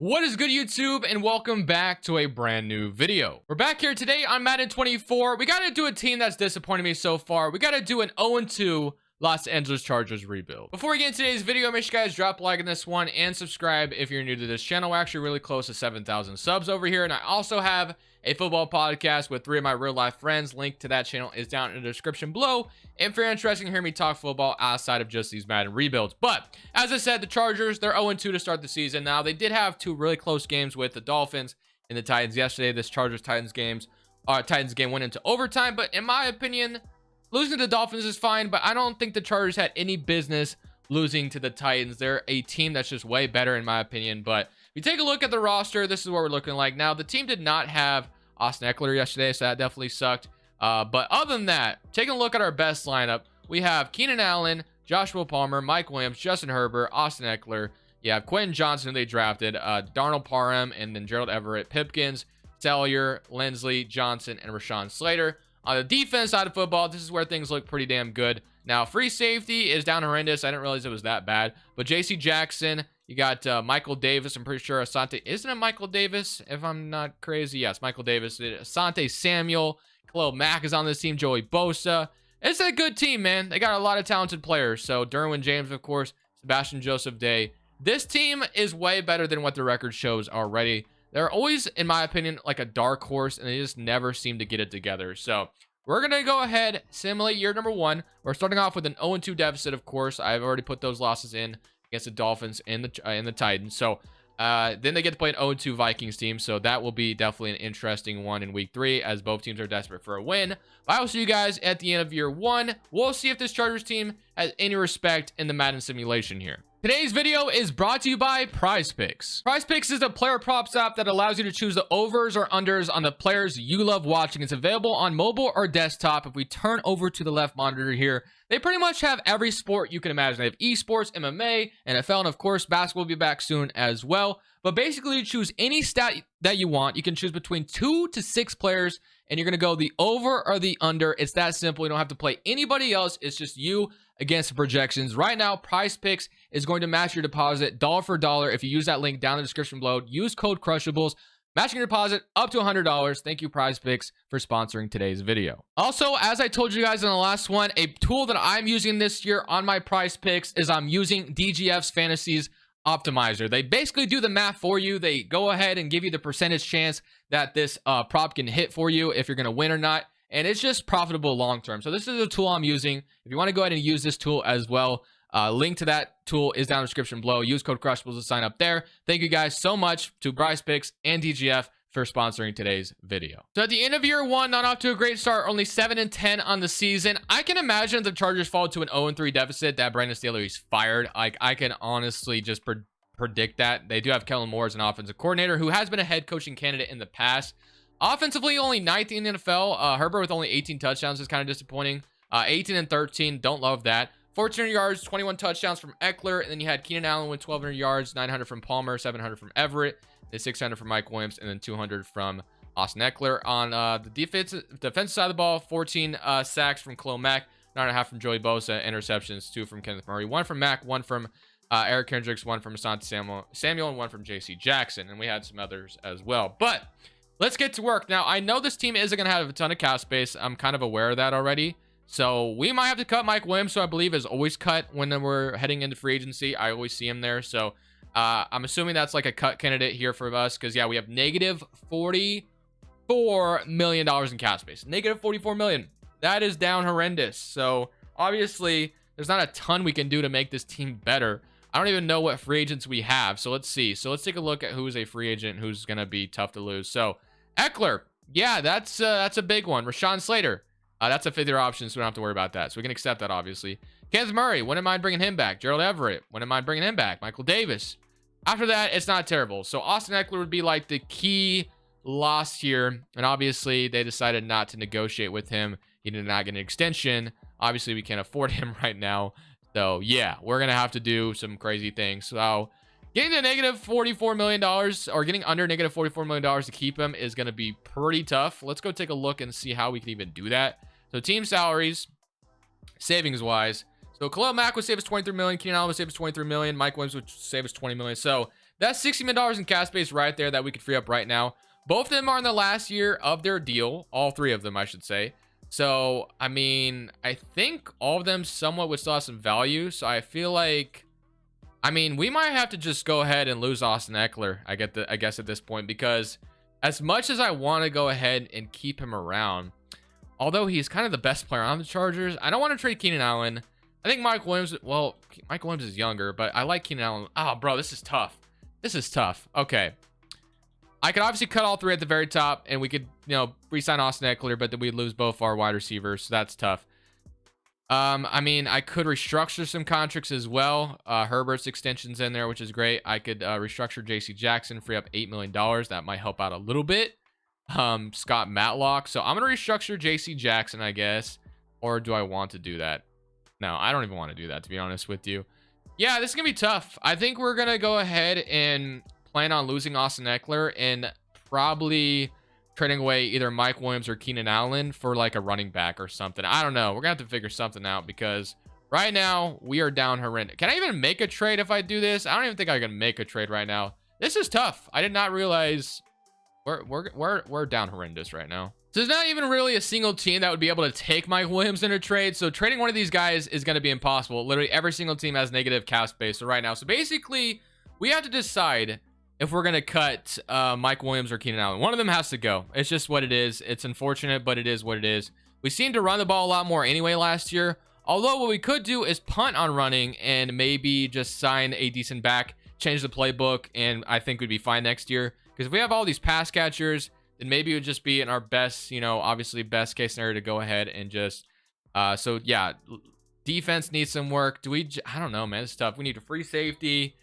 What is good, YouTube, and welcome back to a brand new video. We're back here today on Madden 24. We got to do a team that's disappointed me so far. We got to do an 0-2 Los Angeles Chargers rebuild. Before we get into today's video, make sure you guys drop a like on this one and subscribe if you're new to this channel. We're actually really close to 7,000 subs over here, and I also have a football podcast with 3 of my real life friends. Link to that channel is down in the description below if you're interested in hearing me talk football outside of just these Madden rebuilds. But as I said, the Chargers, they're 0-2 to start the season. Now, they did have 2 really close games with the Dolphins and the Titans yesterday. This Chargers-Titans game went into overtime, but in my opinion, losing to the Dolphins is fine, but I don't think the Chargers had any business losing to the Titans. They're a team that's just way better in my opinion. But if you take a look at the roster, this is what we're looking like. Now, the team did not have Austin Eckler yesterday, so that definitely sucked. But other than that, taking a look at our best lineup, we have Keenan Allen, Joshua Palmer, Mike Williams, Justin Herbert, Austin Eckler. You have Quentin Johnson, who they drafted, Darnell Parham, and then Gerald Everett, Pipkins, Sellier, Lindsley, Johnson, and Rashawn Slater. On the defense side of football, this is where things look pretty damn good. Now, free safety is down horrendous. I didn't realize it was that bad. But J.C. Jackson, you got Michael Davis. I'm pretty sure Asante, isn't it Michael Davis? If I'm not crazy, yes, Michael Davis. Asante Samuel, Khalil Mack is on this team. Joey Bosa. It's a good team, man. They got a lot of talented players. So Derwin James, of course, Sebastian Joseph Day. This team is way better than what the record shows already. They're always, in my opinion, like a dark horse, and they just never seem to get it together. So we're going to go ahead, simulate year number 1. We're starting off with an 0-2 deficit, of course. I've already put those losses in against the Dolphins and the Titans. So then they get to play an 0-2 Vikings team. So that will be definitely an interesting one in week 3 as both teams are desperate for a win. But I will see you guys at the end of year 1. We'll see if this Chargers team has any respect in the Madden simulation here. Today's video is brought to you by Prize Picks. Prize Picks is a player props app that allows you to choose the overs or unders on the players you love watching. It's available on mobile or desktop. If we turn over to the left monitor here, they pretty much have every sport you can imagine. They have esports, MMA, NFL, and of course, basketball will be back soon as well. But basically, you choose any stat that you want. You can choose between 2 to 6 players, and you're going to go the over or the under. It's that simple. You don't have to play anybody else. It's just you against the projections. Right now, Prize Picks is going to match your deposit dollar for dollar. If you use that link down in the description below, use code Crushables, matching your deposit up to $100. Thank you, Prize Picks, for sponsoring today's video. Also, as I told you guys in the last one, a tool that I'm using this year on my Prize Picks is I'm using DGF's Fantasies Optimizer. They basically do the math for you. They go ahead and give you the percentage chance that this prop can hit for you if you're going to win or not. And it's just profitable long term. So this is a tool I'm using. If you want to go ahead and use this tool as well, link to that tool is down in the description below. Use code Crushables to sign up there. Thank you guys so much to Prize Picks and DGF for sponsoring today's video. So at the end of year 1, not off to a great start, only 7-10 on the season. I can imagine if the Chargers fall to an 0-3 deficit that Brandon Staley's fired. Like, I can honestly just predict that. They do have Kellen Moore as an offensive coordinator who has been a head coaching candidate in the past. Offensively, only 9th in the NFL. Herbert with only 18 touchdowns is kind of disappointing. 18 and 13, don't love that. 1,400 yards, 21 touchdowns from Eckler, and then you had Keenan Allen with 1,200 yards, 900 from Palmer, 700 from Everett, then 600 from Mike Williams, and then 200 from Austin Eckler. On the defensive side of the ball, 14 sacks from Khalil Mack, 9.5 from Joey Bosa, interceptions, 2 from Kenneth Murray, 1 from Mack, 1 from Eric Kendricks, 1 from Asante Samuel, and 1 from J.C. Jackson, and we had some others as well. But let's get to work. Now, I know this team isn't going to have a ton of cap space. I'm kind of aware of that already. So we might have to cut Mike Williams, who I believe is always cut when we're heading into free agency. I always see him there. So I'm assuming that's like a cut candidate here for us because, yeah, we have negative $44 million in cap space. Negative $44 million. That is down horrendous. So obviously, there's not a ton we can do to make this team better. I don't even know what free agents we have. So let's see. So let's take a look at who's a free agent who's going to be tough to lose. So Eckler, yeah, that's a big one. Rashawn Slater, that's a 5th-year option, so we don't have to worry about that. So we can accept that, obviously. Kenneth Murray, wouldn't mind bringing him back. Gerald Everett, wouldn't mind bringing him back. Michael Davis. After that, it's not terrible. So Austin Eckler would be like the key loss here, and obviously they decided not to negotiate with him. He did not get an extension. Obviously, we can't afford him right now. So yeah, we're gonna have to do some crazy things. So getting to negative $44 million or getting under negative $44 million to keep him is gonna be pretty tough. Let's go take a look and see how we can even do that. So team salaries, savings wise. So Khalil Mack would save us $23 million. Keenan Allen would save us $23 million. Mike Williams would save us $20 million. So that's $60 million in cap space right there that we could free up right now. Both of them are in the last year of their deal. All three of them, I should say. So, I mean, I think all of them somewhat would still have some value. So I feel like, I mean, we might have to just go ahead and lose Austin Eckler, I guess at this point, because as much as I want to go ahead and keep him around, although he's kind of the best player on the Chargers, I don't want to trade Keenan Allen. I think Mike Williams, well, Mike Williams is younger, but I like Keenan Allen. Oh, bro, this is tough. This is tough. Okay. I could obviously cut all three at the very top, and we could, you know, re-sign Austin Eckler, but then we'd lose both our wide receivers, so that's tough. I mean, I could restructure some contracts as well. Herbert's extension's in there, which is great. I could restructure JC Jackson, free up $8 million. That might help out a little bit. Scott Matlock. So I'm going to restructure JC Jackson, I guess. Or do I want to do that? No, I don't even want to do that, to be honest with you. Yeah, this is going to be tough. I think we're going to go ahead and plan on losing Austin Eckler and probably trading away either Mike Williams or Keenan Allen for like a running back or something. I don't know. We're gonna have to figure something out because right now we are down horrendous. Can I even make a trade if I do this? I don't even think I can make a trade right now. This is tough. I did not realize we're down horrendous right now. So there's not even really a single team that would be able to take Mike Williams in a trade. So trading one of these guys is going to be impossible. Literally every single team has negative cap space right now. So basically we have to decide if we're going to cut Mike Williams or Keenan Allen. One of them has to go. It's just what it is. It's unfortunate, but it is what it is. We seemed to run the ball a lot more anyway last year. Although what we could do is punt on running and maybe just sign a decent back, change the playbook, and I think we'd be fine next year. Because if we have all these pass catchers, then maybe it would just be in our best, you know, obviously best case scenario to go ahead and just, so yeah, defense needs some work. I don't know, man, it's tough. We need a free safety.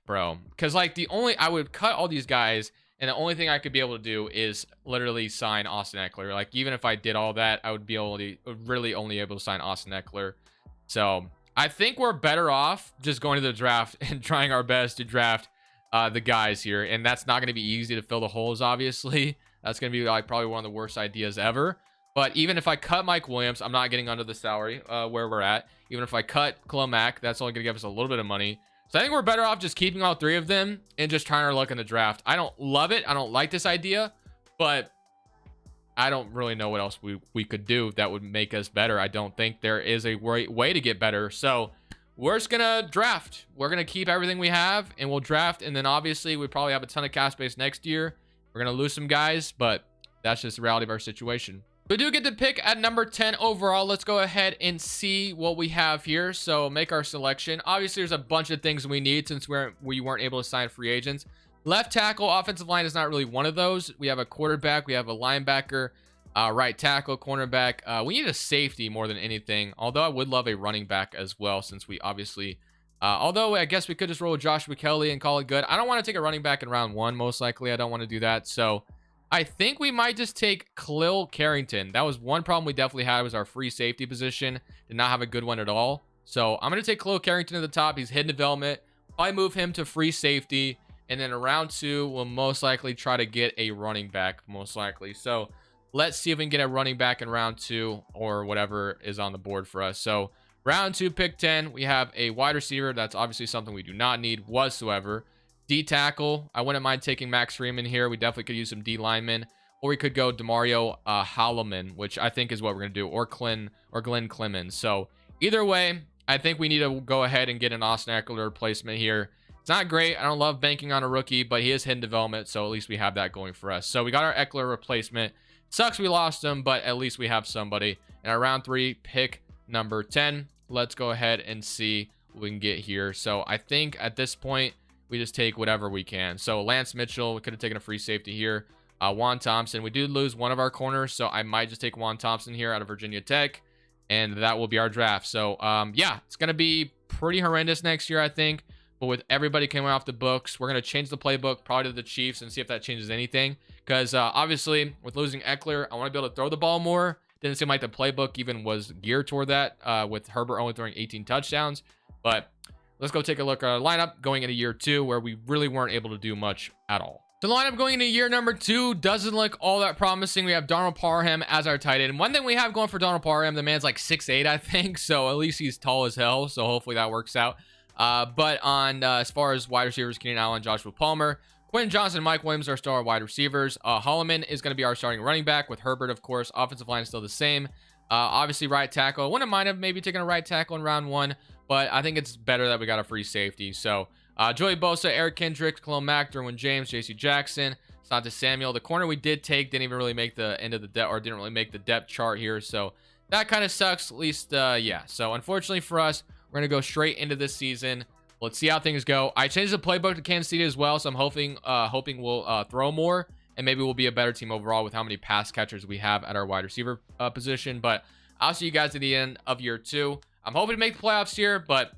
Bro, because like I would cut all these guys and the only thing I could be able to do is literally sign Austin Eckler. Like even if I did all that, I would be really only able to sign Austin Eckler. So I think we're better off just going to the draft and trying our best to draft the guys here. And that's not going to be easy to fill the holes, obviously. That's going to be like probably one of the worst ideas ever. But even if I cut Mike Williams, I'm not getting under the salary where we're at. Even if I cut Khalil Mack, that's only going to give us a little bit of money. So I think we're better off just keeping all three of them and just trying our luck in the draft. I don't love it. I don't like this idea, but I don't really know what else we could do that would make us better. I don't think there is a way to get better. So we're just going to draft. We're going to keep everything we have and we'll draft. And then obviously we probably have a ton of cap space next year. We're going to lose some guys, but that's just the reality of our situation. We do get to pick at number 10 overall. Let's go ahead and see what we have here. So make our selection. Obviously, there's a bunch of things we need since we weren't able to sign free agents. Left tackle, offensive line is not really one of those. We have a quarterback. We have a linebacker, right tackle, cornerback. We need a safety more than anything. Although I would love a running back as well since we obviously... although I guess we could just roll with Joshua Kelly and call it good. I don't want to take a running back in round 1, most likely. I don't want to do that. So... I think we might just take Khalil Carrington. That was one problem we definitely had was our free safety position. Did not have a good one at all. So I'm going to take Khalil Carrington to the top. He's hidden development. Probably move him to free safety. And then in round 2, we'll most likely try to get a running back, most likely. So let's see if we can get a running back in round 2 or whatever is on the board for us. So round 2, pick 10, we have a wide receiver. That's obviously something we do not need whatsoever. D tackle, I wouldn't mind taking Max Freeman here. We definitely could use some D linemen, or we could go Demario Holloman, which I think is what we're gonna do, or Glenn Clemens. So either way, I think we need to go ahead and get an Austin Eckler replacement here. It's not great. I don't love banking on a rookie, but he is hidden development, so at least we have that going for us. So we got our Eckler replacement. Sucks we lost him, but at least we have somebody. In our round 3, pick number 10. Let's go ahead and see what we can get here. So I think at this point, we just take whatever we can. So Lance Mitchell, we could have taken a free safety here. Juan Thompson, we did lose one of our corners, so I might just take Juan Thompson here out of Virginia Tech, and that will be our draft. So yeah, it's going to be pretty horrendous next year, I think. But with everybody coming off the books, we're going to change the playbook probably to the Chiefs and see if that changes anything. Because obviously, with losing Eckler, I want to be able to throw the ball more. Didn't seem like the playbook even was geared toward that with Herbert only throwing 18 touchdowns. But let's go take a look at our lineup going into year 2 where we really weren't able to do much at all. The lineup going into year number 2 doesn't look all that promising. We have Donald Parham as our tight end. And one thing we have going for Donald Parham, the man's like 6'8", I think. So at least he's tall as hell. So hopefully that works out. But on as far as wide receivers, Keenan Allen, Joshua Palmer, Quentin Johnson, Mike Williams are still our wide receivers. Holloman is going to be our starting running back with Herbert, of course. Offensive line is still the same. Obviously, right tackle. I wouldn't mind him maybe taking a right tackle in round 1, but I think it's better that we got a free safety. So, Joey Bosa, Eric Kendricks, Khalil Mack, Derwin James, J.C. Jackson, Asante Samuel. The corner we did take didn't even really make the end of the depth, or didn't really make the depth chart here. So, that kind of sucks, at least, yeah. So, unfortunately for us, we're going to go straight into this season. Let's see how things go. I changed the playbook to Kansas City as well, so I'm hoping we'll throw more, and maybe we'll be a better team overall with how many pass catchers we have at our wide receiver position. But I'll see you guys at the end of year 2. I'm hoping to make the playoffs here, but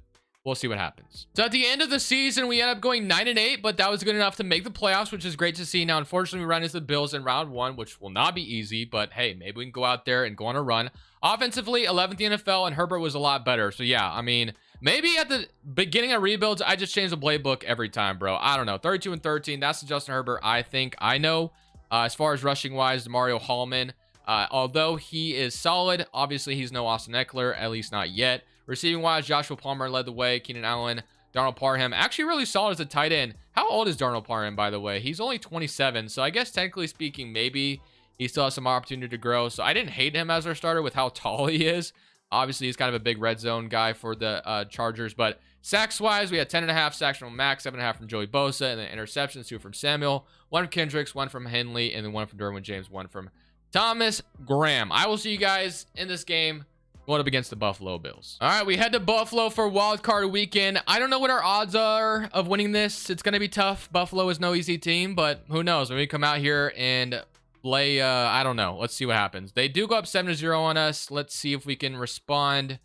we'll see what happens. So at the end of the season, we end up going 9-8, but that was good enough to make the playoffs, which is great to see. Now, unfortunately, we ran into the Bills in round 1, which will not be easy, but hey, maybe we can go out there and go on a run. Offensively, 11th in the NFL, and Herbert was a lot better. So yeah, I mean, maybe at the beginning of rebuilds, I just change the playbook every time, bro. I don't know. 32-13, that's the Justin Herbert I think I know. As far as rushing wise, Mario Hallman, although he is solid, obviously he's no Austin Eckler, at least not yet. Receiving wise, Joshua Palmer led the way. Keenan Allen, Darnell Parham, actually really solid as a tight end. How old is Darnell Parham, by the way? He's only 27, so I guess technically speaking, maybe he still has some opportunity to grow. So I didn't hate him as our starter with how tall he is. Obviously, he's kind of a big red zone guy for the Chargers. But sacks-wise, we had 10.5 sacks from Max, 7.5 from Joey Bosa, and then interceptions, 2 from Samuel, 1 from Kendricks, 1 from Henley, and then 1 from Derwin James, 1 from Thomas Graham. I will see you guys in this game going up against the Buffalo Bills. All right, we head to Buffalo for wild card weekend. I don't know what our odds are of winning this. It's going to be tough. Buffalo is no easy team, but who knows? When we come out here and play, I don't know. Let's see what happens. They do go up 7-0 on us. Let's see if we can respond.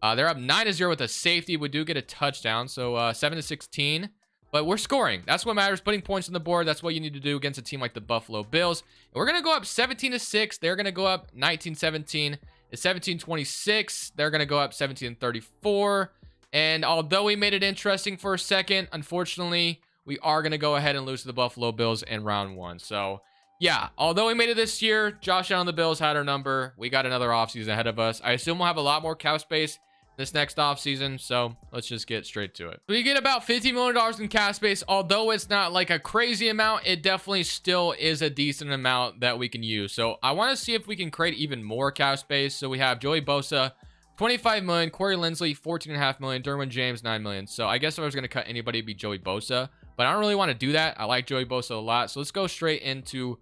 They're up 9-0 with a safety. We do get a touchdown, so 7-16. But we're scoring. That's what matters. Putting points on the board. That's what you need to do against a team like the Buffalo Bills. And we're going to go up 17-6. They're going to go up 19-17. It's 17-26. They're going to go up 17-34. And although we made it interesting for a second, unfortunately, we are going to go ahead and lose to the Buffalo Bills in round 1. So, yeah, although we made it this year, Josh Allen and the Bills had our number. We got another offseason ahead of us. I assume we'll have a lot more cap space this next offseason, so let's just get straight to it. We get about $50 million in cap space. Although it's not like a crazy amount, it definitely still is a decent amount that we can use. So I want to see if we can create even more cap space. So we have Joey Bosa, $25 million, Corey Linsley, $14.5 million, Derwin James, $9 million. So I guess if I was going to cut anybody, it'd be Joey Bosa, but I don't really want to do that. I like Joey Bosa a lot. So let's go straight into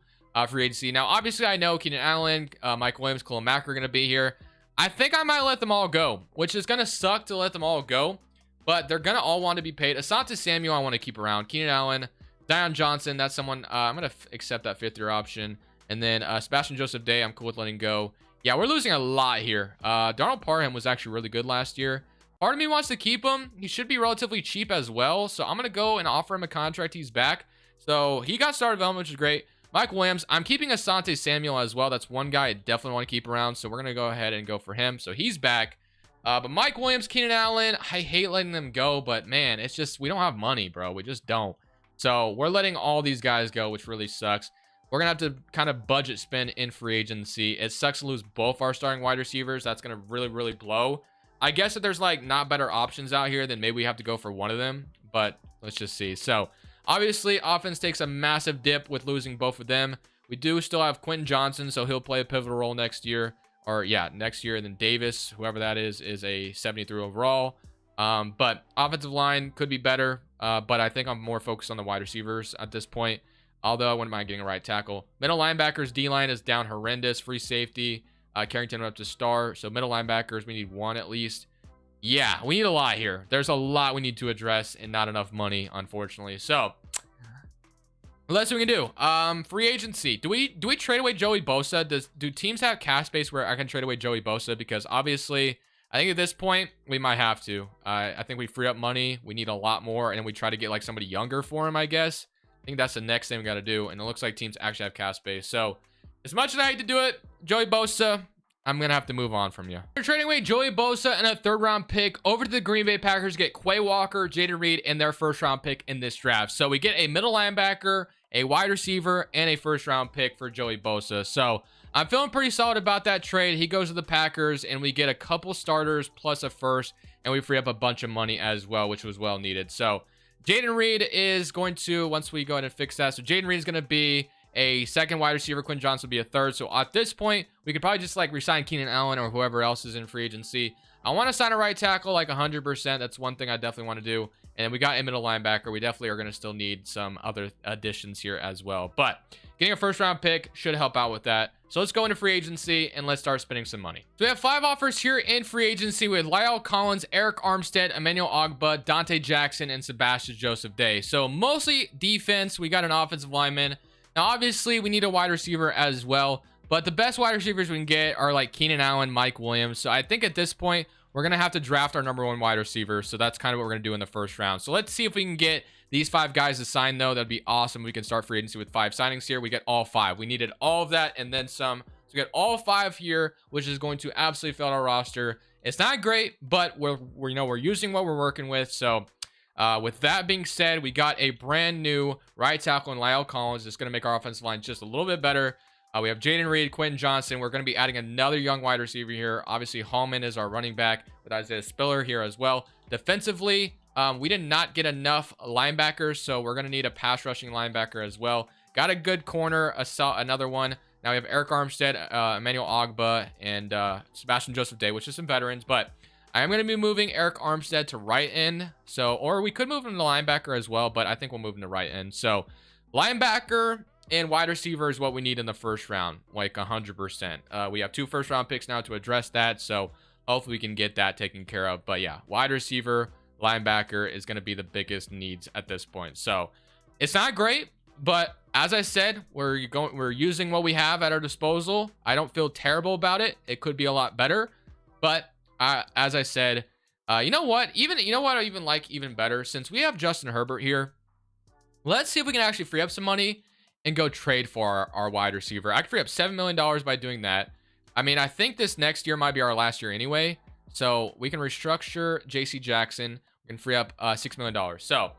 free agency. Now, obviously, I know Keenan Allen, Mike Williams, Khalil Mack are going to be here. I think I might let them all go, which is going to suck to let them all go, but they're going to all want to be paid. Asante Samuel, I want to keep around. Keenan Allen, Dion Johnson, that's someone, I'm going to accept that 5th-year option. And then Sebastian Joseph Day, I'm cool with letting go. Yeah, we're losing a lot here. Darnell Parham was actually really good last year. Part of me wants to keep him. He should be relatively cheap as well, so I'm going to go and offer him a contract. He's back. So he got started development, which is great. Mike Williams, I'm keeping Asante Samuel as well. That's one guy I definitely want to keep around, so we're going to go ahead and go for him. So he's back. But Mike Williams, Keenan Allen, I hate letting them go, but man, it's just, we don't have money, bro. We just don't. So we're letting all these guys go, which really sucks. We're going to have to kind of budget spend in free agency. It sucks to lose both our starting wide receivers. That's going to really, really blow. I guess if there's like not better options out here, then maybe we have to go for one of them, but let's just see. So obviously, offense takes a massive dip with losing both of them. We do still have Quentin Johnson, so he'll play a pivotal role next year. Or, yeah, next year. And then Davis, whoever that is a 73 overall. But offensive line could be better. But I think I'm more focused on the wide receivers at this point. Although I wouldn't mind getting a right tackle. Middle linebackers, D-line is down horrendous. Free safety. Carrington up to star. So middle linebackers, we need one at least. Yeah, we need a lot here. There's a lot we need to address and not enough money, unfortunately. So let's see what we can do. Free agency. Do we trade away Joey Bosa? Do teams have cap space where I can trade away Joey Bosa? Because obviously, I think at this point, we might have to. I think we free up money. We need a lot more. And we try to get like somebody younger for him, I guess. I think that's the next thing we got to do. And it looks like teams actually have cap space. So as much as I hate to do it, Joey Bosa, I'm going to have to move on from you. We're trading away Joey Bosa and a 3rd-round pick over to the Green Bay Packers, get Quay Walker, Jaden Reed, and their 1st-round pick in this draft. So we get a middle linebacker, a wide receiver, and a 1st-round pick for Joey Bosa. So I'm feeling pretty solid about that trade. He goes to the Packers, and we get a couple starters plus a 1st, and we free up a bunch of money as well, which was well needed. So Jaden Reed is going to, once we go ahead and fix that, so Jaden Reed is going to be a second wide receiver. Quinn Johnson will be a third. So at this point, we could probably just like resign Keenan Allen or whoever else is in free agency. I want to sign a right tackle like 100%. That's one thing I definitely want to do. And we got a middle linebacker. We definitely are going to still need some other additions here as well. But getting a first round pick should help out with that. So let's go into free agency and let's start spending some money. So we have 5 offers here in free agency with Lyle Collins, Eric Armstead, Emmanuel Ogbah, Dante Jackson, and Sebastian Joseph Day. So mostly defense. We got an offensive lineman. Now, obviously, we need a wide receiver as well. But the best wide receivers we can get are like Keenan Allen, Mike Williams. So I think at this point, we're going to have to draft our #1 wide receiver. So that's kind of what we're going to do in the first round. So let's see if we can get these 5 guys to sign, though. That'd be awesome. We can start free agency with 5 signings here. We get all 5. We needed all of that and then some. So we get all 5 here, which is going to absolutely fill our roster. It's not great, but we're using what we're working with. So with that being said, we got a brand new right tackle in Lyle Collins. It's going to make our offensive line just a little bit better. We have Jaden Reed, Quinn Johnson. We're going to be adding another young wide receiver here. Obviously, Hallman is our running back with Isaiah Spiller here as well. Defensively, we did not get enough linebackers, so we're going to need a pass rushing linebacker as well. Got a good corner, another one. Now we have Eric Armstead, Emmanuel Ogbah, and Sebastian Joseph Day, which is some veterans. But I am going to be moving Eric Armstead to right end. Or we could move him to linebacker as well, but I think we'll move him to right end. So linebacker and wide receiver is what we need in the first round, like 100%. We have 2 first round picks now to address that, so hopefully we can get that taken care of. But yeah, wide receiver, linebacker is going to be the biggest needs at this point. So it's not great, but as I said, we're using what we have at our disposal. I don't feel terrible about it. It could be a lot better, but as I said, you know what I even like even better, since we have Justin Herbert here. Let's see if we can actually free up some money and go trade for our wide receiver. I could free up $7 million by doing that. I mean, I think this next year might be our last year anyway. So we can restructure JC Jackson. We can free up $6 million. So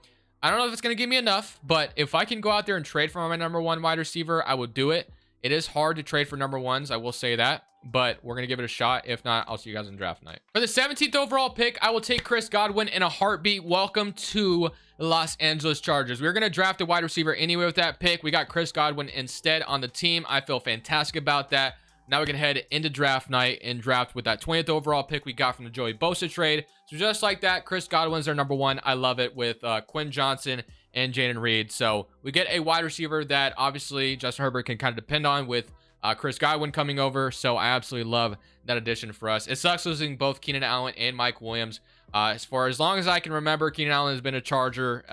I don't know if it's going to give me enough, but if I can go out there and trade for my #1 wide receiver, I would do it. It is hard to trade for #1s, I will say that, but we're going to give it a shot. If not, I'll see you guys in draft night. For the 17th overall pick, I will take Chris Godwin in a heartbeat. Welcome to Los Angeles Chargers. We're going to draft a wide receiver anyway with that pick. We got Chris Godwin instead on the team. I feel fantastic about that. Now we can head into draft night and draft with that 20th overall pick we got from the Joey Bosa trade. So just like that, Chris Godwin's our #1. I love it, with Quinn Johnson and Jaden Reed. So we get a wide receiver that obviously Justin Herbert can kind of depend on with Chris Godwin coming over. So I absolutely love that addition for us. It sucks losing both Keenan Allen and Mike Williams. For as long as I can remember, Keenan Allen has been a Charger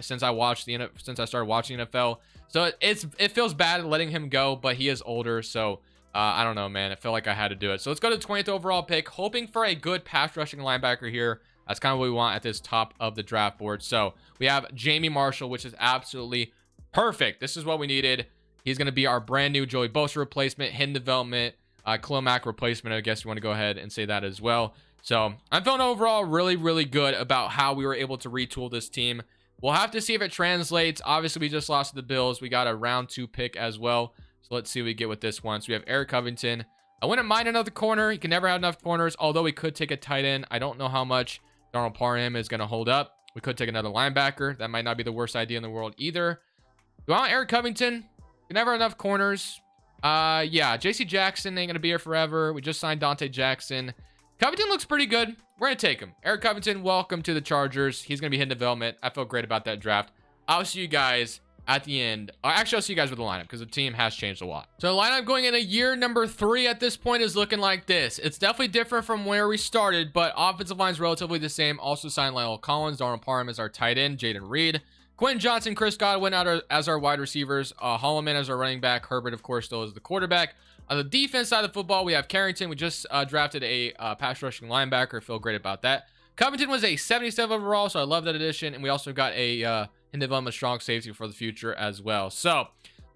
since I started watching NFL. So it feels bad letting him go, but he is older. So I don't know, man. I felt like I had to do it. So let's go to the 20th overall pick, hoping for a good pass rushing linebacker here. That's kind of what we want at this top of the draft board. So we have Jamie Marshall, which is absolutely perfect. This is what we needed. He's going to be our brand new Joey Bosa replacement, hidden development, Khalil Mack replacement. I guess you want to go ahead and say that as well. So I'm feeling overall really, really good about how we were able to retool this team. We'll have to see if it translates. Obviously, we just lost to the Bills. We got a round 2 pick as well. So let's see what we get with this one. So we have Eric Covington. I wouldn't mind another corner. You can never have enough corners, although we could take a tight end. I don't know how much Donald Parham is going to hold up. We could take another linebacker. That might not be the worst idea in the world either. Do I want Eric Covington? You can never have enough corners. Yeah, JC Jackson ain't going to be here forever. We just signed Dante Jackson. Covington looks pretty good. We're going to take him. Eric Covington, welcome to the Chargers. He's going to be hidden development. I feel great about that draft. I'll see you guys at the end. Actually, I'll see you guys with the lineup because the team has changed a lot. So the lineup going in a year number 3 at this point is looking like this. It's definitely different from where we started, but offensive line is relatively the same. Also signed Lyle Collins, Donald Parham as our tight end, Jaden Reed, Quinn Johnson, Chris Godwin as our wide receivers, Holloman as our running back, Herbert, of course, still as the quarterback. On the defense side of the football, we have Carrington. We just drafted a pass rushing linebacker. Feel great about that. Covington was a 77 overall, so I love that addition. And we also got a in development strong safety for the future as well. So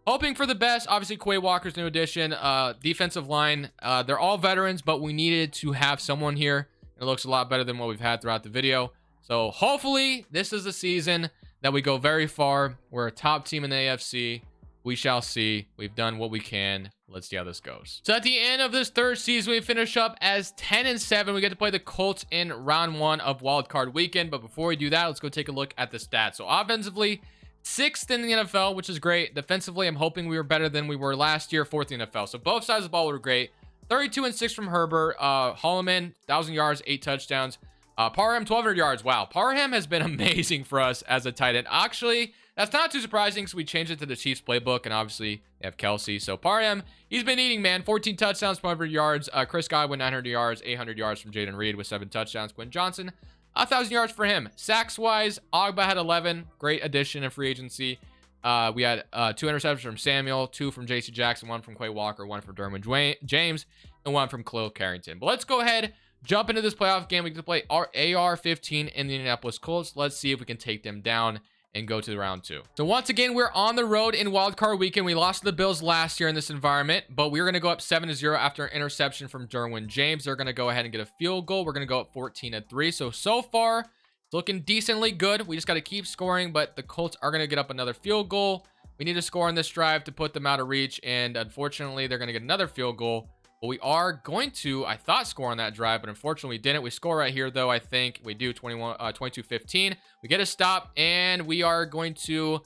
hoping for the best. Obviously, Quay Walker's new addition. Defensive line, they're all veterans, but we needed to have someone here. It looks a lot better than what we've had throughout the video. So hopefully this is the season that we go very far. We're a top team in the AFC. We shall see. We've done what we can. Let's see how this goes. So at the end of this third season, we finish up as 10-7. We get to play the Colts in round 1 of Wild Card Weekend. But before we do that, let's go take a look at the stats. So offensively, 6th in the NFL, which is great. Defensively, I'm hoping we were better than we were last year, 4th in the NFL. So both sides of the ball were great. 32-6 from Herbert. Holloman, 1,000 yards, 8 touchdowns. Parham, 1,200 yards. Wow, Parham has been amazing for us as a tight end. Actually, that's not too surprising because we changed it to the Chiefs playbook, and obviously they have Kelsey. So Parham, he's been eating, man. 14 touchdowns, 1,200 yards. Chris Godwin, 900 yards, 800 yards from Jaden Reed with 7 touchdowns. Quinn Johnson, 1,000 yards for him. Sacks-wise, Ogba had 11. Great addition in free agency. We had 2 interceptions from Samuel, 2 from J.C. Jackson, 1 from Quay Walker, 1 from Derwin James, and 1 from Khalil Carrington. But let's go ahead, jump into this playoff game. We get to play our AR-15 in the Indianapolis Colts. Let's see if we can take them down and go to the round 2. So once again, we're on the road in Wild Card Weekend. We lost to the Bills last year in this environment, but we're going to go up 7-0 after an interception from Derwin James. They're going to go ahead and get a field goal. We're going to go up 14-3. So far, it's looking decently good. We just got to keep scoring, but the Colts are going to get up another field goal. We need to score on this drive to put them out of reach, and unfortunately, they're going to get another field goal. But we are going to, I thought, score on that drive, but unfortunately we didn't. We score right here, though. I think we do 22-15. We get a stop, and we are going to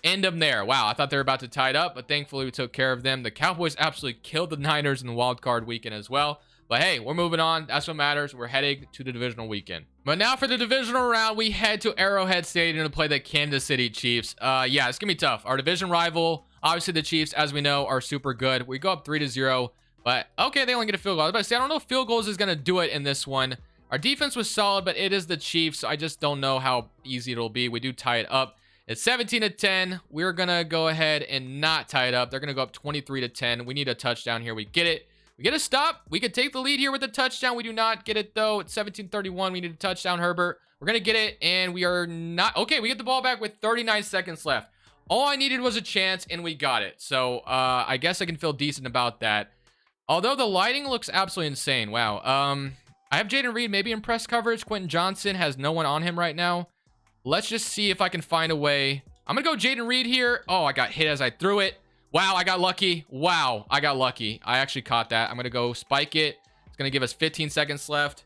end them there. Wow, I thought they were about to tie it up, but thankfully we took care of them. The Cowboys absolutely killed the Niners in the Wild Card Weekend as well. But hey, we're moving on. That's what matters. We're heading to the divisional weekend. But now for the divisional round, we head to Arrowhead Stadium to play the Kansas City Chiefs. Yeah, it's gonna be tough. Our division rival, obviously the Chiefs, as we know, are super good. We go up 3-0. But, okay, they only get a field goal. I was about to say, I don't know if field goals is going to do it in this one. Our defense was solid, but it is the Chiefs, so I just don't know how easy it'll be. We do tie it up. It's 17-10. We're going to go ahead and not tie it up. They're going to go up 23-10. We need a touchdown here. We get it. We get a stop. We could take the lead here with a touchdown. We do not get it, though. It's 17-31. We need a touchdown, Herbert. We're going to get it, and we are not. Okay, we get the ball back with 39 seconds left. All I needed was a chance, and we got it. So, I guess I can feel decent about that. Although the lighting looks absolutely insane. Wow. I have Jaden Reed maybe in press coverage. Quentin Johnson has no one on him right now. Let's just see if I can find a way. I'm going to go Jaden Reed here. Oh, I got hit as I threw it. Wow, I got lucky. Wow, I got lucky. I actually caught that. I'm going to go spike it. It's going to give us 15 seconds left.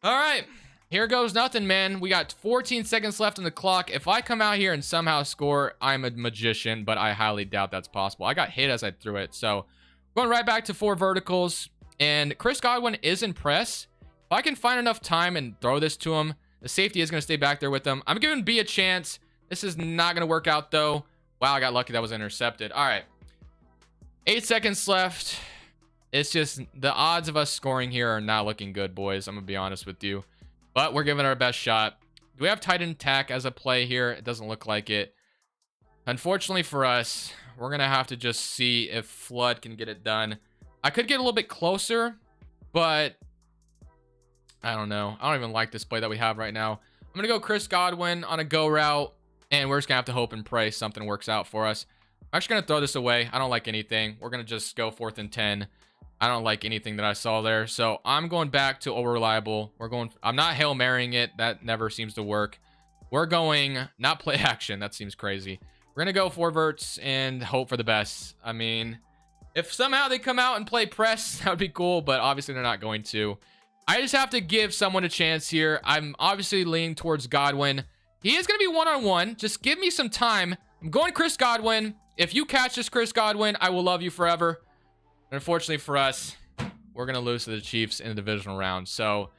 All right. Here goes nothing, man. We got 14 seconds left on the clock. If I come out here and somehow score, I'm a magician, but I highly doubt that's possible. I got hit as I threw it, so going right back to 4 verticals, and Chris Godwin is in press. If I can find enough time and throw this to him, the safety is going to stay back there with him. I'm giving B a chance. This is not going to work out, though. Wow, I got lucky that was intercepted. All right. 8 seconds left. It's just the odds of us scoring here are not looking good, boys. I'm going to be honest with you. But we're giving it our best shot. Do we have tight end tack as a play here? It doesn't look like it. Unfortunately for us, we're going to have to just see if Flood can get it done. I could get a little bit closer, but I don't know. I don't even like this play that we have right now. I'm going to go Chris Godwin on a go route, and we're just going to have to hope and pray something works out for us. I'm actually going to throw this away. I don't like anything. We're going to just go 4th and 10. I don't like anything that I saw there. So I'm going back to over reliable. I'm not Hail Marying it. That never seems to work. We're going not play action. That seems crazy. We're going to go 4 verts and hope for the best. I mean, if somehow they come out and play press, that would be cool, but obviously they're not going to. I just have to give someone a chance here. I'm obviously leaning towards Godwin. He is going to be one-on-one. Just give me some time. I'm going Chris Godwin. If you catch this Chris Godwin, I will love you forever. Unfortunately for us, we're going to lose to the Chiefs in the divisional round. So,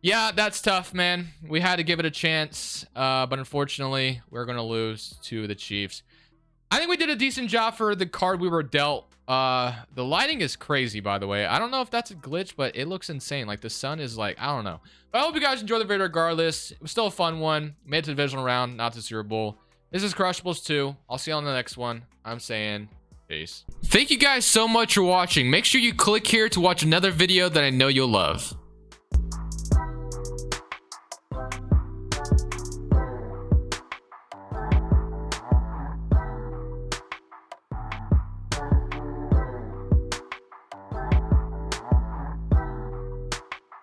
yeah, that's tough, man. We had to give it a chance, but unfortunately, we're going to lose to the Chiefs. I think we did a decent job for the card we were dealt. The lighting is crazy, by the way. I don't know if that's a glitch, but it looks insane. Like, the sun is like, I don't know. But I hope you guys enjoyed the video regardless. It was still a fun one. Made it to the divisional round, not to Super Bowl. This is Crushables 2. I'll see you on the next one. I'm saying peace. Thank you guys so much for watching. Make sure you click here to watch another video that I know you'll love.